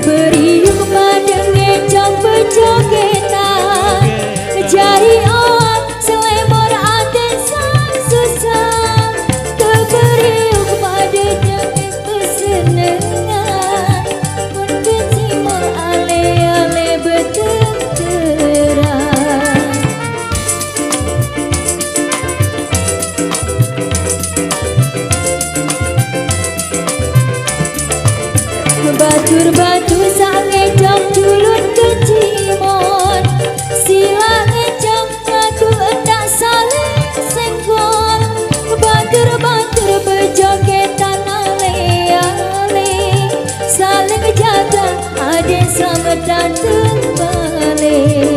Beriuk pada ngecok bejogetan jari oak selemor aten sang susah. Beriuk pada dengin kesenengan pun kecimor ale-ale betenteran. Batur-batur sang ngecok julun kecimon sila ngecok lagu endak saling senggol. Batur-batur bejogetan ale-ale saling jaga aden selamat datang balik.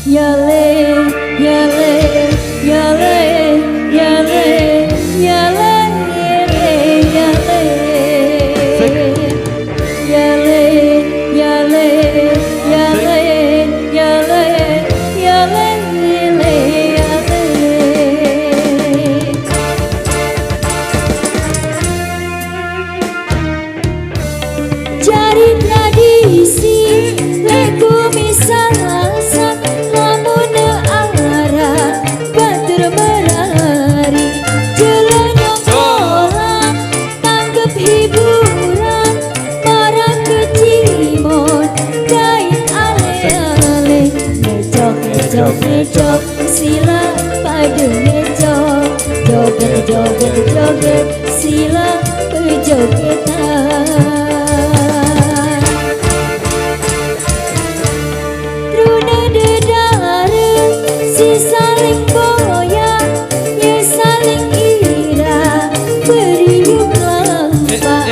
Yale, yale, yale, yale, yale, yale, yale, yale, yale, yale, yale, yale. Jari tradisi leku misalnya ngecok sila pada ngecok joget sila bejogetan. Runa dedare si saling goyang ya saling ira beriuk lampak.